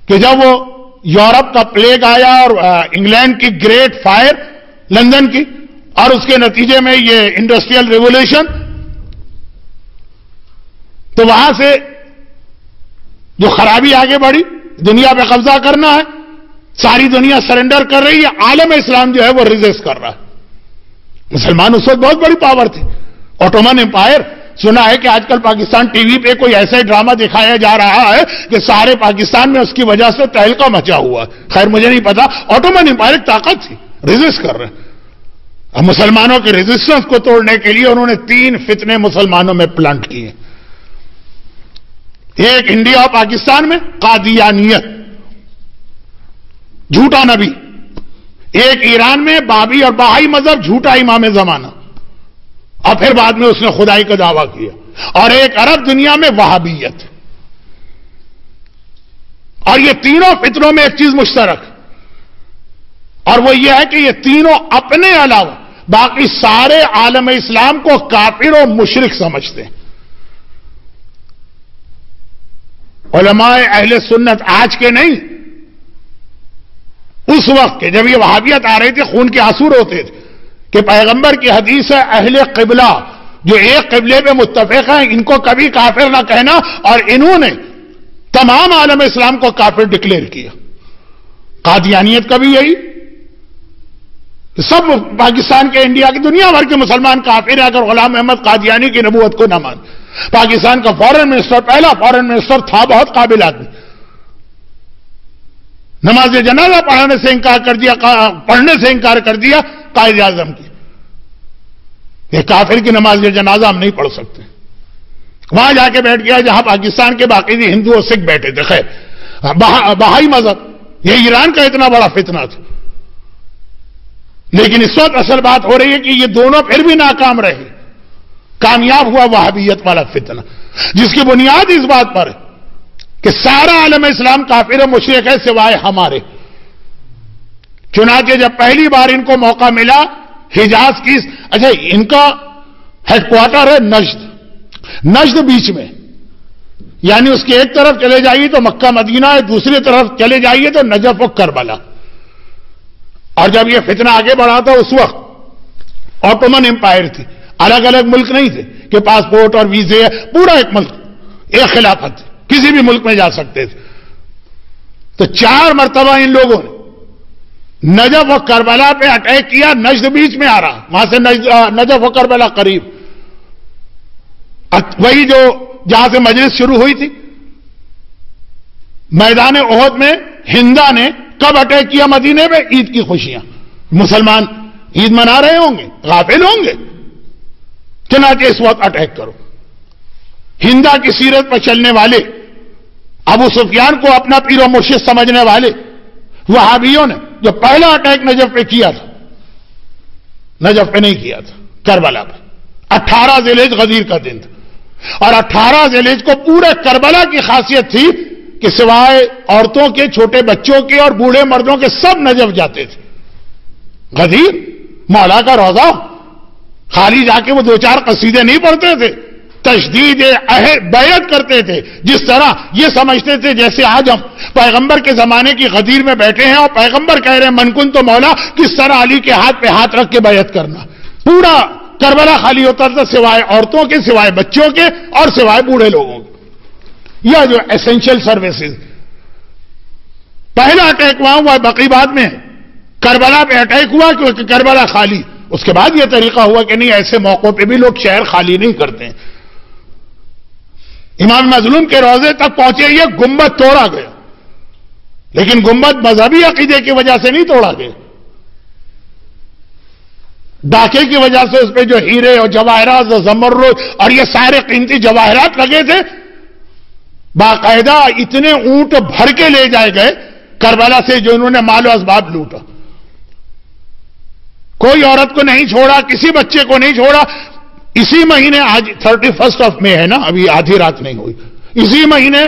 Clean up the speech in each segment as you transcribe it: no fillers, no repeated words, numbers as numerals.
کہ جب وہ یورپ کا پلیگ آیا اور انگلینڈ کی گریٹ فائر لندن کی، اور اس کے نتیجے میں یہ انڈسٹریل ریولوشن، تو وہاں سے جو خرابی آگے بڑھی، دنیا پہ قبضہ کرنا ہے، ساری دنیا سرنڈر کر رہی ہے، عالم اسلام جو ہے وہ ریزسٹ کر رہا ہے۔ مسلمان اس وقت بہت بڑی پاور تھی، اوٹومن امپائر۔ سنا ہے کہ آج کل پاکستان ٹی وی پہ کوئی ایسا ہی ڈرامہ دکھایا جا رہا ہے کہ سارے پاکستان میں اس کی وجہ سے تہلکہ مچا ہوا ہے۔ خیر مجھے نہیں پتا، اوٹومن امپائر ایک طاقت تھی، ریزسٹ کر رہے ہیں۔ اب مسلمانوں کے ریزسٹنس کو توڑنے کے لیے انہوں نے 3 فتنے مسلمانوں میں پلانٹ کیے۔ ایک انڈیا اور پاکستان میں قادیانیت، جھوٹا نبی۔ ایک ایران میں بابی اور بہائی مذہب، جھوٹا امام زمانہ، اور پھر بعد میں اس نے خدائی کا دعویٰ کیا۔ اور ایک عرب دنیا میں وہابیت۔ اور یہ تینوں فتنوں میں ایک چیز مشترک، اور وہ یہ ہے کہ یہ تینوں اپنے علاوہ باقی سارے عالم اسلام کو کافر و مشرک سمجھتے ہیں۔ علماء اہل سنت آج کے نہیں، اس وقت کے جب یہ وہابیت آ رہی تھی، خون کے آنسو ہوتے تھے کہ پیغمبر کی حدیث ہے اہل قبلہ جو ایک قبلے پہ متفق ہیں، ان کو کبھی کافر نہ کہنا، اور انہوں نے تمام عالم اسلام کو کافر ڈکلیئر کیا۔ قادیانیت کا بھی یہی، سب پاکستان کے، انڈیا کی، دنیا بھر کے مسلمان کافر ہیں اگر غلام احمد قادیانی کی نبوت کو نہ مان۔ پاکستان کا فورن منسٹر، پہلا فورن منسٹر تھا، بہت قابل آدمی، نماز جنازہ پڑھنے سے انکار کر دیا قائد اعظم کی۔ یہ کافر کی نماز جنازہ ہم نہیں پڑھ سکتے۔ وہاں جا کے بیٹھ گیا جہاں پاکستان کے باقی ہندو اور سکھ بیٹھے تھے۔ خیر بہائی مذہب، یہ ایران کا اتنا بڑا فتنہ تھا، لیکن اس وقت اصل بات ہو رہی ہے کہ یہ دونوں پھر بھی ناکام رہے۔ کامیاب ہوا وہابیت والا فتنہ، جس کی بنیاد اس بات پر ہے کہ سارا عالم اسلام کافر و مشرک ہے سوائے ہمارے۔ چنانچہ جب پہلی بار ان کو موقع ملا حجاز کی، اچھا ان کا ہیڈ کوارٹر ہے نجد بیچ میں، یعنی اس کی ایک طرف چلے جائیے تو مکہ مدینہ ہے، دوسری طرف چلے جائیے تو نجف و کربلا۔ اور جب یہ فتنہ آگے بڑھا تھا اس وقت اوٹومن امپائر تھی، الگ الگ ملک نہیں تھے کہ پاسپورٹ اور ویزے، پورا ایک ملک، ایک خلافت تھی، کسی بھی ملک میں جا سکتے تھے۔ تو 4 مرتبہ ان لوگوں نے نجف و کربلا پہ اٹیک کیا۔ نجد بیچ میں آ رہا، وہاں سے نجف و کربلا قریب، وہی جو جہاں سے مجلس شروع ہوئی تھی۔ میدان احد میں ہندا نے کب اٹیک کیا مدینے میں؟ عید کی خوشیاں، مسلمان عید منا رہے ہوں گے، غافل ہوں گے، چنانچہ اس وقت اٹیک کرو۔ ہندا کی سیرت پر چلنے والے، ابو سفیان کو اپنا پیر و مرشد سمجھنے والے وہابیوں نے جو پہلا اٹیک نجف پہ کیا تھا، نجف پہ نہیں کیا تھا، کربلا پہ۔ 18 ذی الحجہ غدیر کا دن تھا، اور 18 ذی الحجہ کو پورے کربلا کی خاصیت تھی کہ سوائے عورتوں کے، چھوٹے بچوں کے اور بوڑھے مردوں کے سب نجف جاتے تھے۔ غدیر مولا کا روضہ، خالی جا کے وہ 2-4 قصیدے نہیں پڑھتے تھے، تشدید بیعت کرتے تھے، جس طرح یہ سمجھتے تھے جیسے آج ہم پیغمبر کے زمانے کی غدیر میں بیٹھے ہیں اور پیغمبر کہہ رہے ہیں من کن تو مولا، کس طرح علی کے ہاتھ پہ ہاتھ رکھ کے بیعت کرنا۔ پورا کربلا خالی ہوتا تھا سوائے عورتوں کے، سوائے بچوں کے اور سوائے بوڑھے لوگوں کے۔ یہ جو ایسنشل سروسز، پہلا اٹیک وہاں ہوا، بقی بعد میں کربلا پہ اٹیک ہوا کیونکہ کربلا خالی۔ اس کے بعد یہ طریقہ ہوا کہ نہیں، ایسے موقعوں پہ بھی لوگ شہر خالی نہیں کرتے ہیں۔ امام مظلوم کے روضے تک پہنچے، یہ گنبد توڑا گیا، لیکن گنبد مذہبی عقیدے کی وجہ سے نہیں توڑا گیا، ڈاکے کی وجہ سے اس پہ جو ہیرے اور جواہرات اور زمرد اور یہ سارے قیمتی جواہرات لگے تھے، باقاعدہ اتنے اونٹ بھر کے لے جائے گئے کربلا سے جو انہوں نے مال و اسباب لوٹا۔ کوئی عورت کو نہیں چھوڑا، کسی بچے کو نہیں چھوڑا۔ اسی مہینے، آج 31 مئی ہے نا، ابھی آدھی رات نہیں ہوئی، اسی مہینے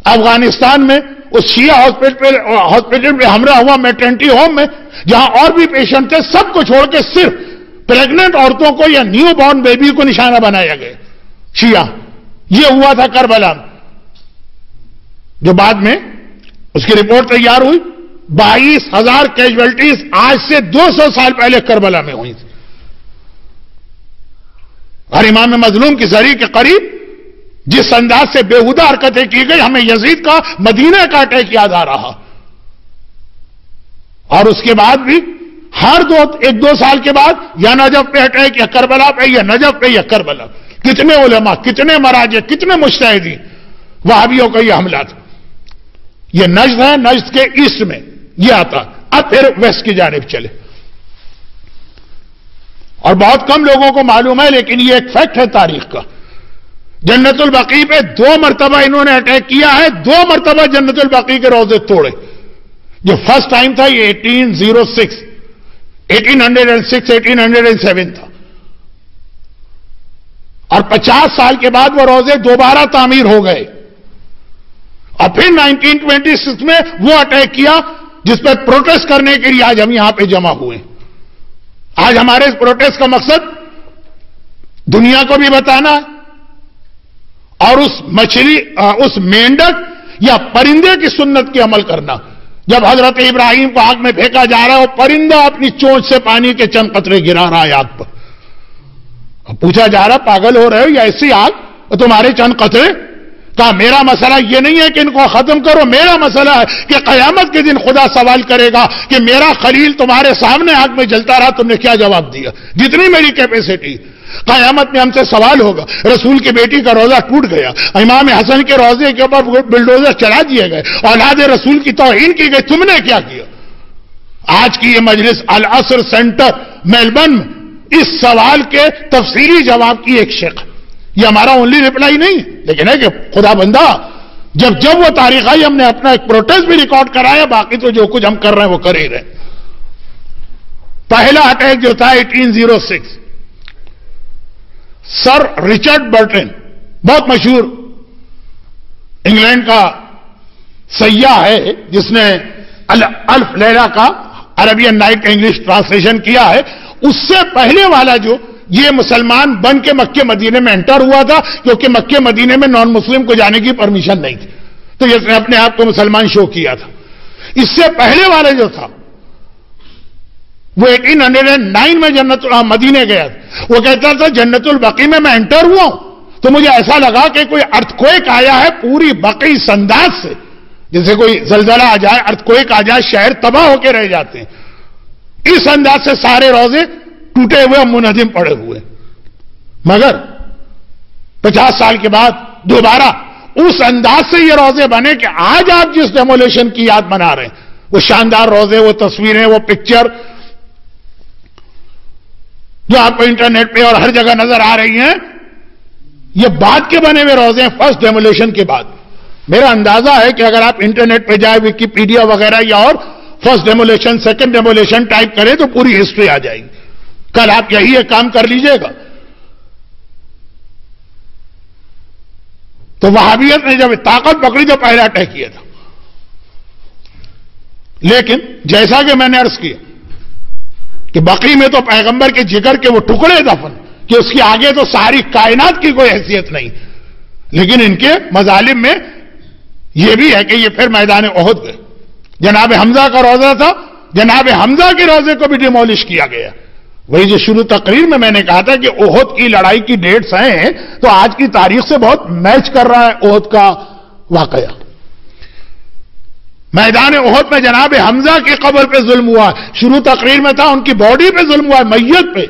افغانستان میں اس شیعہ ہاسپٹل پہ حملہ ہوا، میٹرنٹی ہوم میں، جہاں اور بھی پیشنٹ تھے، سب کو چھوڑ کے صرف پریگننٹ عورتوں کو یا نیو بورن بیبی کو نشانہ بنایا گیا شیعہ۔ یہ ہوا تھا کربلا میں، جو بعد میں اس کی رپورٹ تیار ہوئی. 22,000 کیجویلٹیز آج سے 200 سال پہلے کربلا میں ہوئی تھی. اور امام مظلوم کی زری کے قریب جس انداز سے بےہودہ حرکتیں کی گئی, ہمیں یزید کا مدینہ کا اٹیک یاد آ رہا. اور اس کے بعد بھی ہر 1-2 سال کے بعد یا نجف پہ اٹیک یا کربلا پہ یا نجف پہ یا کربلا. کتنے علماء, کتنے مراجع, کتنے مجتہدین, وہابیوں کا یہ حملہ تھا. یہ نجد ہے, نجد کے ایسٹ میں یہ آتا. اب پھر ویسٹ کی جانب چلے. اور بہت کم لوگوں کو معلوم ہے, لیکن یہ ایک فیکٹ ہے تاریخ کا. جنت البقیع پہ 2 مرتبہ انہوں نے اٹیک کیا ہے. 2 مرتبہ جنت البقیع کے روزے توڑے. جو فرسٹ ٹائم تھا یہ 1806 1807 تھا. اور 50 سال کے بعد وہ روزے دوبارہ تعمیر ہو گئے. اور پھر 1926 میں وہ اٹیک کیا جس پہ پروٹیسٹ کرنے کے لیے آج ہم یہاں پہ جمع ہوئے. آج ہمارے اس پروٹیسٹ کا مقصد دنیا کو بھی بتانا ہے اور اس مچھلی, اس مینڈک یا پرندے کی سنت کی عمل کرنا. جب حضرت ابراہیم کو آگ میں پھینکا جا رہا ہے, وہ پرندہ اپنی چونچ سے پانی کے چند قطرے گرا رہا ہے آگ پر. پوچھا جا رہا پاگل ہو رہے ہو, یا ایسی آگ تمہارے چند قطرے؟ کہا میرا مسئلہ یہ نہیں ہے کہ ان کو ختم کرو, میرا مسئلہ ہے کہ قیامت کے دن خدا سوال کرے گا کہ میرا خلیل تمہارے سامنے آگ میں جلتا رہا, تم نے کیا جواب دیا؟ جتنی میری کیپیسٹی. قیامت میں ہم سے سوال ہوگا. رسول کی بیٹی کا روزہ ٹوٹ گیا, امام حسن کے روزے کے اوپر بلڈوزر چلا دیے گئے, اولاد رسول کی توہین کی گئی, تم نے کیا کیا؟ آج کی یہ مجلس العصر سینٹر میلبرن میں اس سوال کے تفصیلی جواب کی ایک شق. یہ ہمارا اونلی رپلائی نہیں, لیکن ہے کہ خدا بندہ جب وہ تاریخ آئی, ہم نے اپنا ایک پروٹیسٹ بھی ریکارڈ کرایا. باقی تو جو کچھ ہم کر رہے ہیں وہ کر ہی رہے. پہلا اٹیک جو تھا 1806, سر رچرڈ برٹن, بہت مشہور انگلینڈ کا سیاح ہے جس نے الف لیلہ کا عربین نائٹ کا انگلش ٹرانسلیشن کیا ہے. اس سے پہلے والا جو یہ مسلمان بن کے مکے مدینے میں انٹر ہوا تھا, کیونکہ مکے مدینے میں نان مسلم کو جانے کی پرمیشن نہیں تھی, تو اس نے اپنے آپ کو مسلمان شو کیا تھا. اس سے پہلے والا جو تھا وہ 1809 میں جنت مدینے گیا تھا. وہ کہتا تھا جنت البقیع میں انٹر ہوا ہوں تو مجھے ایسا لگا کہ کوئی ارتھکویک آیا ہے پوری بقیع انداز سے, جیسے کوئی زلزلہ آ جائے, ارتھکویک آ جائے, شہر تباہ ہو کے رہ جاتے ہیں. اس انداز سے سارے روزے ٹوٹے ہوئے منہدم پڑے ہوئے. مگر 50 سال کے بعد دوبارہ اس انداز سے یہ روزے بنے کہ آج آپ جس ڈیمولیشن کی یاد منا رہے ہیں, وہ شاندار روزے, وہ تصویریں, وہ پکچر جو آپ کو انٹرنیٹ پہ اور ہر جگہ نظر آ رہی ہیں, یہ بعد کے بنے ہوئے روزے ہیں, فرسٹ ڈیمولیشن کے بعد. میرا اندازہ ہے کہ اگر آپ انٹرنیٹ پہ جائے, ویکیپیڈیا وغیرہ یا اور first demolition, second demolition type کریں تو پوری ہسٹری آ جائے گی. کل آپ یہی ایک کام کر لیجئے گا. تو وہابیت نے جب طاقت پکڑی تو پہلا اٹیک کیا تھا. لیکن جیسا کہ میں نے عرض کیا کہ بقیع میں تو پیغمبر کے جگر کے وہ ٹکڑے دفن کہ اس کی آگے تو ساری کائنات کی کوئی حیثیت نہیں. لیکن ان کے مظالم میں یہ بھی ہے کہ یہ پھر میدان احد گئے. جناب حمزہ کا روزہ تھا, جناب حمزہ کے روزے کو بھی ڈیمولش کیا گیا. وہی جو شروع تقریر میں نے کہا تھا کہ احد کی لڑائی کی ڈیٹس ہیں, تو آج کی تاریخ سے بہت میچ کر رہا ہے احد کا واقعہ. میدان احد میں جناب حمزہ کی قبر پہ ظلم ہوا. شروع تقریر میں تھا ان کی باڈی پہ ظلم ہوا, میت پہ.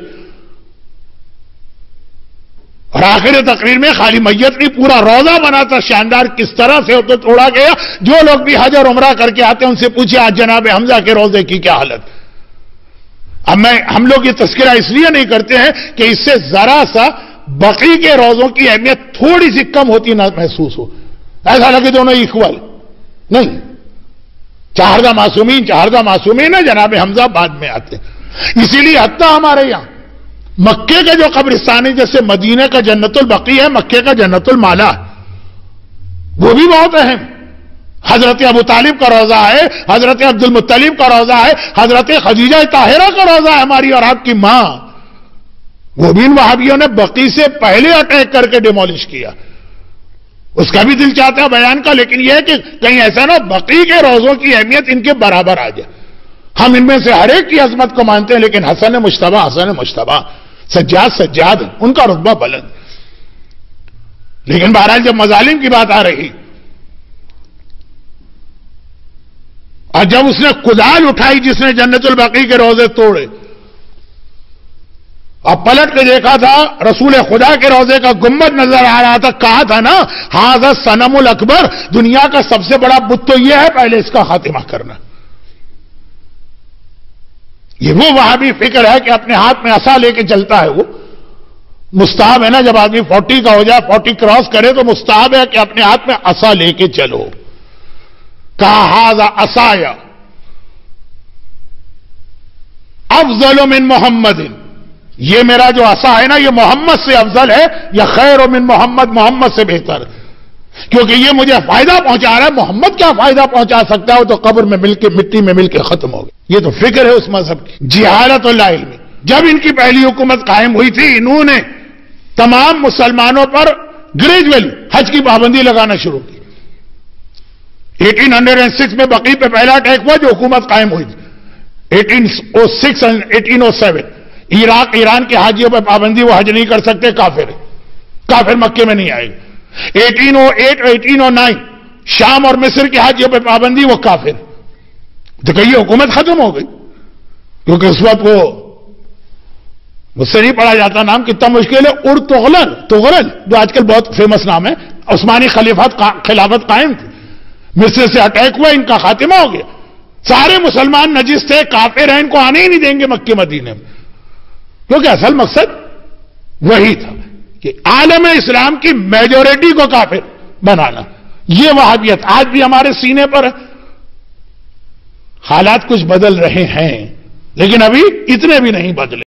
اور آخر تقریر میں خالی میت نہیں, پورا روزہ بنا تھا شاندار, کس طرح سے ہوتے توڑا گیا. جو لوگ بھی حج اور عمرہ کر کے آتے ہیں ان سے پوچھے آج جناب حمزہ کے روزے کی کیا حالت. اب ہم لوگ یہ تذکرہ اس لیے نہیں کرتے ہیں کہ اس سے ذرا سا بقیع کے روزوں کی اہمیت تھوڑی سی کم ہوتی نہ محسوس ہو, ایسا لگے دونوں ایکول نہیں. چہاردہ معصومین ہے, جناب حمزہ بعد میں آتے. اسی لیے حتیٰ ہمارے یہاں مکے کا جو قبرستان ہے, جیسے مدینہ کا جنت البقیع ہے, مکے کا جنت المالا ہے, وہ بھی بہت اہم. حضرت ابو طالب کا روزہ ہے, حضرت عبد المطلب کا روزہ ہے, حضرت خدیجہ طاہرہ کا روزہ ہے, ہماری اور آپ کی ماں. وہ بھی ان وہابیوں نے بقیع سے پہلے اٹیک کر کے ڈیمولش کیا. اس کا بھی دل چاہتا ہے بیان کا، لیکن یہ ہے کہ کہیں ایسا نہ بقی کے روزوں کی اہمیت ان کے برابر آ جائے. ہم ان میں سے ہر ایک کی عظمت کو مانتے ہیں، لیکن حسن مجتبی سجاد ان کا رتبہ بلند. لیکن بہرحال جب مظالم کی بات آ رہی اور جب اس نے کدال اٹھائی جس نے جنت البقیع کے روزے توڑے اور پلٹ کے دیکھا تھا رسول خدا کے روزے کا گنبد نظر آ رہا تھا، کہا تھا نا ھذا الصنم الاکبر، دنیا کا سب سے بڑا بت تو یہ ہے، پہلے اس کا خاتمہ کرنا. یہ وہ وہابی فکر ہے کہ اپنے ہاتھ میں عصا لے کے چلتا ہے. وہ مستحب ہے نا، جب آدمی 40 کا ہو جائے، 40 کراس کرے تو مستحب ہے کہ اپنے ہاتھ میں عصا لے کے چلو. کہا ھذا عصایا افضل من محمد، یہ میرا جو عصا ہے نا یہ محمد سے افضل ہے، یا خیر من محمد سے بہتر، کیونکہ یہ مجھے فائدہ پہنچا رہا ہے. محمد کیا فائدہ پہنچا سکتا ہے؟ وہ تو قبر میں مل کے مٹی میں مل کے ختم ہو گیا. یہ تو فکر ہے اس مذہب کی. جہالت لا علم. جب ان کی پہلی حکومت قائم ہوئی تھی، انہوں نے تمام مسلمانوں پر گریجولی حج کی پابندی لگانا شروع کی. 1806 میں بقیع پہ پہلا اٹیک ہوا جو حکومت قائم ہوئی تھی. 1806 اور 1807 عراق ایران کے حاجیوں پہ پابندی، وہ حج نہیں کر سکتے، کافر مکے میں نہیں آئے. 1808 اور 1809 شام اور مصر کے حاجیوں پہ پابندی، وہ کافر. تو کہ یہ حکومت ختم ہو گئی، کیونکہ اس وقت وہ مجھ سے نہیں پڑھا جاتا نام، کتنا مشکل ہے. تغلل جو آج کل بہت فیمس نام ہے، عثمانی خلافت قائم تھی. مصر سے اٹیک ہوا، ان کا خاتمہ ہو گیا. سارے مسلمان نجس تھے، کافر ہیں، ان کو آنے ہی نہیں دیں گے مکے مدینے میں، کیونکہ اصل مقصد وہی تھا کہ عالم اسلام کی میجورٹی کو کافر بنانا. یہ وہابیت آج بھی ہمارے سینے پر ہے. حالات کچھ بدل رہے ہیں لیکن ابھی اتنے بھی نہیں بدلے.